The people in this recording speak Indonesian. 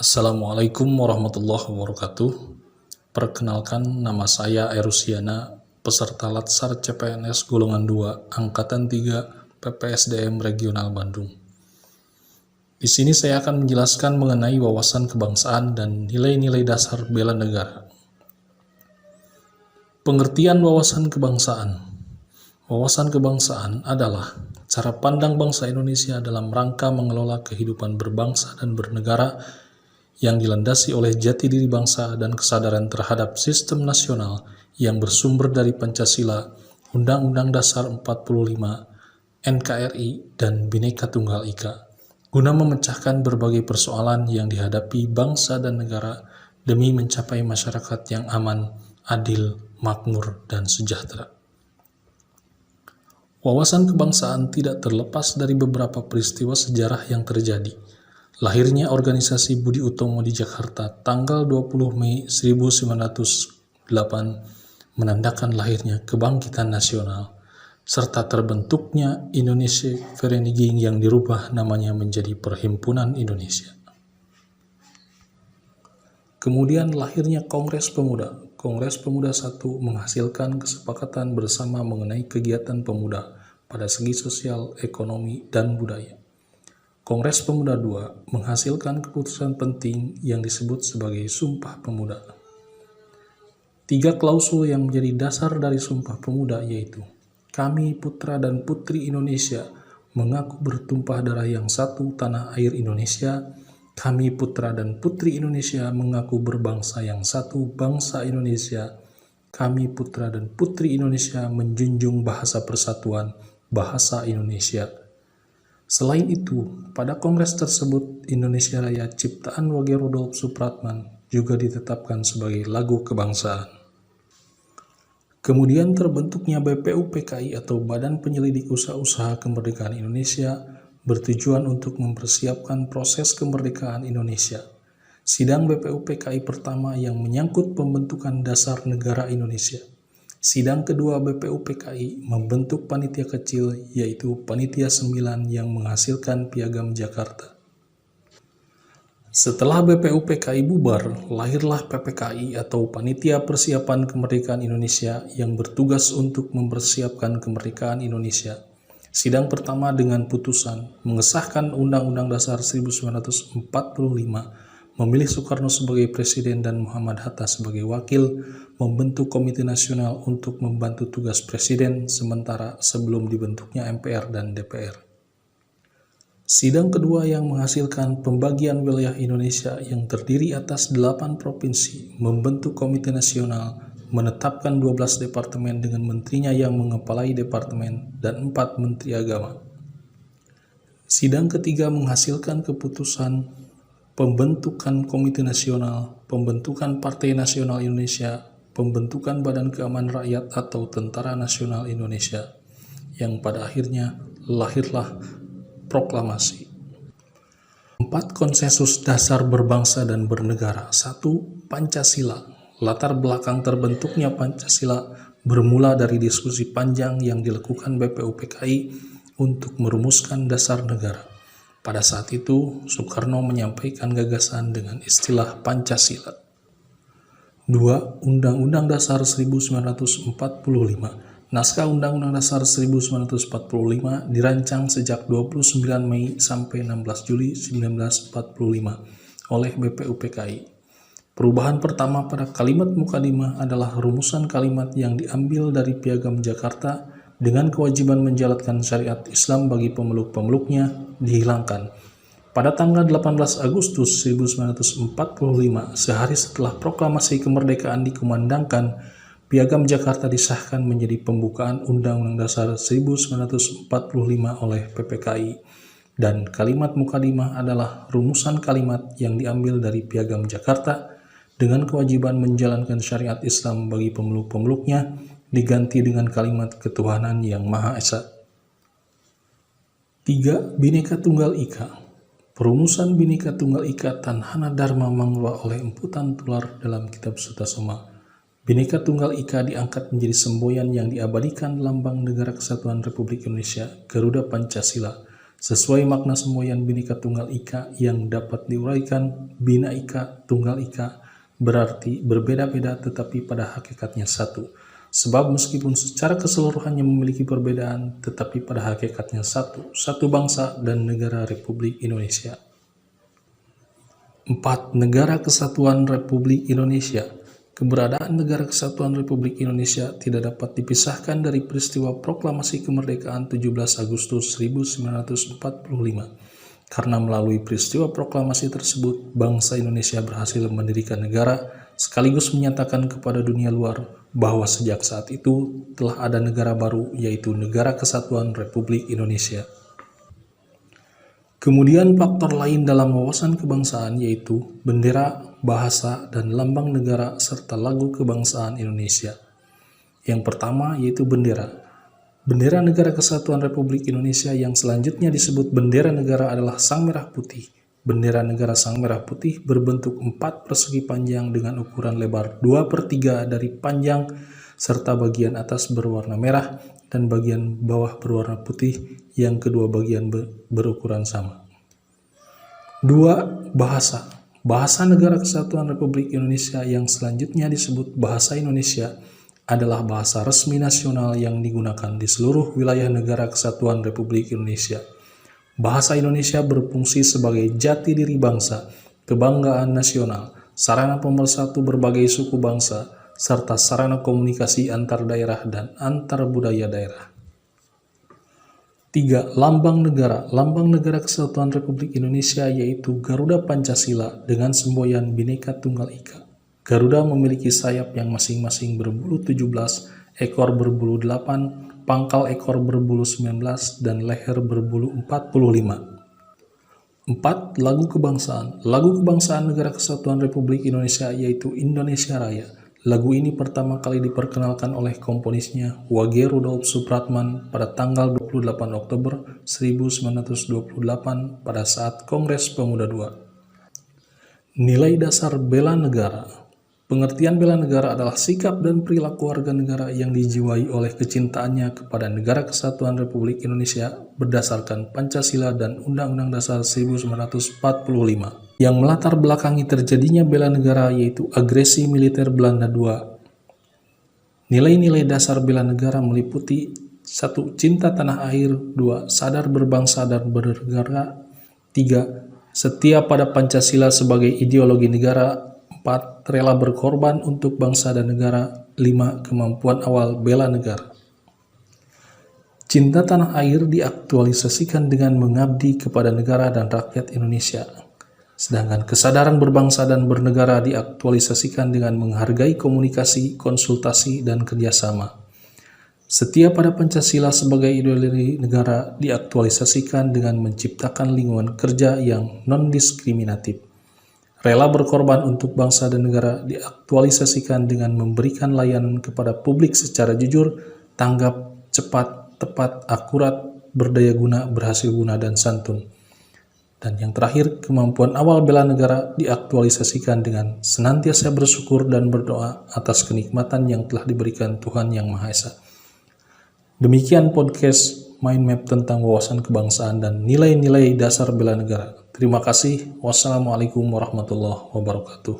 Assalamualaikum warahmatullahi wabarakatuh. Perkenalkan, nama saya Erusiana, peserta Latsar CPNS golongan 2, Angkatan 3, PPSDM Regional Bandung. Di sini saya akan menjelaskan mengenai wawasan kebangsaan dan nilai-nilai dasar bela negara. Pengertian wawasan kebangsaan. Wawasan kebangsaan adalah cara pandang bangsa Indonesia dalam rangka mengelola kehidupan berbangsa dan bernegara yang dilandasi oleh jati diri bangsa dan kesadaran terhadap sistem nasional yang bersumber dari Pancasila, Undang-Undang Dasar 45, NKRI, dan Bhinneka Tunggal Ika, guna memecahkan berbagai persoalan yang dihadapi bangsa dan negara demi mencapai masyarakat yang aman, adil, makmur, dan sejahtera. Wawasan kebangsaan tidak terlepas dari beberapa peristiwa sejarah yang terjadi. Lahirnya organisasi Budi Utomo di Jakarta tanggal 20 Mei 1908 menandakan lahirnya kebangkitan nasional, serta terbentuknya Indonesia Vereniging yang dirubah namanya menjadi Perhimpunan Indonesia. Kemudian lahirnya Kongres Pemuda. Kongres Pemuda I menghasilkan kesepakatan bersama mengenai kegiatan pemuda pada segi sosial, ekonomi, dan budaya. Kongres Pemuda II menghasilkan keputusan penting yang disebut sebagai Sumpah Pemuda. 3 klausul yang menjadi dasar dari Sumpah Pemuda yaitu: kami putra dan putri Indonesia mengaku bertumpah darah yang satu tanah air Indonesia. Kami putra dan putri Indonesia mengaku berbangsa yang satu bangsa Indonesia. Kami putra dan putri Indonesia menjunjung bahasa persatuan, bahasa Indonesia. Selain itu, pada kongres tersebut, Indonesia Raya ciptaan Wage Rudolf Supratman juga ditetapkan sebagai lagu kebangsaan. Kemudian terbentuknya BPUPKI atau Badan Penyelidik Usaha-Usaha Kemerdekaan Indonesia bertujuan untuk mempersiapkan proses kemerdekaan Indonesia. Sidang BPUPKI pertama yang menyangkut pembentukan dasar negara Indonesia. Sidang kedua BPUPKI membentuk panitia kecil yaitu Panitia 9 yang menghasilkan Piagam Jakarta. Setelah BPUPKI bubar, lahirlah PPKI atau Panitia Persiapan Kemerdekaan Indonesia yang bertugas untuk mempersiapkan kemerdekaan Indonesia. Sidang pertama dengan putusan mengesahkan Undang-Undang Dasar 1945, memilih Soekarno sebagai presiden dan Muhammad Hatta sebagai wakil, membentuk Komite Nasional untuk membantu tugas presiden sementara sebelum dibentuknya MPR dan DPR. Sidang kedua yang menghasilkan pembagian wilayah Indonesia yang terdiri atas 8 provinsi, membentuk Komite Nasional, menetapkan 12 departemen dengan menterinya yang mengepalai departemen dan 4 menteri agama. Sidang ketiga menghasilkan keputusan pembentukan Komite Nasional, pembentukan Partai Nasional Indonesia, pembentukan Badan Keamanan Rakyat atau Tentara Nasional Indonesia, yang pada akhirnya lahirlah proklamasi. 4 konsensus dasar berbangsa dan bernegara. 1. Pancasila. Latar belakang terbentuknya Pancasila bermula dari diskusi panjang yang dilakukan BPUPKI untuk merumuskan dasar negara. Pada saat itu, Soekarno menyampaikan gagasan dengan istilah Pancasila. 2. Undang-Undang Dasar 1945. Naskah Undang-Undang Dasar 1945 dirancang sejak 29 Mei sampai 16 Juli 1945 oleh BPUPKI. Perubahan pertama pada kalimat mukadimah adalah rumusan kalimat yang diambil dari Piagam Jakarta dengan kewajiban menjalankan syariat Islam bagi pemeluk-pemeluknya dihilangkan. Pada tanggal 18 Agustus 1945, sehari setelah proklamasi kemerdekaan dikumandangkan, Piagam Jakarta disahkan menjadi pembukaan Undang-Undang Dasar 1945 oleh PPKI, dan kalimat mukadimah adalah rumusan kalimat yang diambil dari Piagam Jakarta dengan kewajiban menjalankan syariat Islam bagi pemeluk-pemeluknya diganti dengan kalimat ketuhanan yang Maha Esa. 3. Bhinneka Tunggal Ika. Perumusan Bhinneka Tunggal Ika Tanhana Dharma Mangwa oleh Empu Tantular dalam Kitab Sutasoma. Bhinneka Tunggal Ika diangkat menjadi semboyan yang diabadikan lambang Negara Kesatuan Republik Indonesia, Garuda Pancasila, Sesuai makna semboyan Bhinneka Tunggal Ika yang dapat diuraikan, Bhina Ika Tunggal Ika berarti berbeda-beda tetapi pada hakikatnya satu. Sebab meskipun secara keseluruhannya memiliki perbedaan, tetapi pada hakikatnya satu, satu bangsa dan negara Republik Indonesia. 4. Negara Kesatuan Republik Indonesia. Keberadaan Negara Kesatuan Republik Indonesia tidak dapat dipisahkan dari peristiwa proklamasi kemerdekaan 17 Agustus 1945. Karena melalui peristiwa proklamasi tersebut, bangsa Indonesia berhasil mendirikan negara, sekaligus menyatakan kepada dunia luar bahwa sejak saat itu telah ada negara baru, yaitu Negara Kesatuan Republik Indonesia. Kemudian faktor lain dalam wawasan kebangsaan yaitu bendera, bahasa, dan lambang negara serta lagu kebangsaan Indonesia. Yang pertama yaitu bendera. Bendera Negara Kesatuan Republik Indonesia yang selanjutnya disebut bendera negara adalah sang merah putih. Bendera negara sang merah putih berbentuk 4 persegi panjang dengan ukuran lebar 2/3 dari panjang serta bagian atas berwarna merah dan bagian bawah berwarna putih, yang kedua bagian berukuran sama. 2. Bahasa. Bahasa Negara Kesatuan Republik Indonesia yang selanjutnya disebut Bahasa Indonesia adalah bahasa resmi nasional yang digunakan di seluruh wilayah Negara Kesatuan Republik Indonesia. Bahasa Indonesia berfungsi sebagai jati diri bangsa, kebanggaan nasional, sarana pemersatu berbagai suku bangsa, serta sarana komunikasi antar daerah dan antar budaya daerah. 3. Lambang negara. Lambang Negara Kesatuan Republik Indonesia yaitu Garuda Pancasila dengan semboyan Bhinneka Tunggal Ika. Garuda memiliki sayap yang masing-masing berbulu 17, ekor berbulu 8, pangkal ekor berbulu 19, dan leher berbulu 45. 4. Lagu kebangsaan. Lagu kebangsaan Negara Kesatuan Republik Indonesia yaitu Indonesia Raya. Lagu ini pertama kali diperkenalkan oleh komponisnya Wage Rudolf Supratman pada tanggal 28 Oktober 1928 pada saat Kongres Pemuda II. Nilai dasar bela negara. Pengertian bela negara adalah sikap dan perilaku warga negara yang dijiwai oleh kecintaannya kepada Negara Kesatuan Republik Indonesia berdasarkan Pancasila dan Undang-Undang Dasar 1945. Yang melatar belakangi terjadinya bela negara yaitu agresi militer Belanda II. Nilai-nilai dasar bela negara meliputi 1. Cinta tanah air, 2. Sadar berbangsa dan bernegara, 3. Setia pada Pancasila sebagai ideologi negara, 4. Rela berkorban untuk bangsa dan negara, 5. Kemampuan awal bela negara. Cinta tanah air diaktualisasikan dengan mengabdi kepada negara dan rakyat Indonesia. Sedangkan kesadaran berbangsa dan bernegara diaktualisasikan dengan menghargai komunikasi, konsultasi, dan kerjasama. Setia pada Pancasila sebagai ideologi negara diaktualisasikan dengan menciptakan lingkungan kerja yang non-diskriminatif. Rela berkorban untuk bangsa dan negara diaktualisasikan dengan memberikan layanan kepada publik secara jujur, tanggap, cepat, tepat, akurat, berdaya guna, berhasil guna, dan santun. Dan yang terakhir, kemampuan awal bela negara diaktualisasikan dengan senantiasa bersyukur dan berdoa atas kenikmatan yang telah diberikan Tuhan Yang Maha Esa. Demikian podcast Mind Map tentang wawasan kebangsaan dan nilai-nilai dasar bela negara. Terima kasih. Wassalamualaikum warahmatullahi wabarakatuh.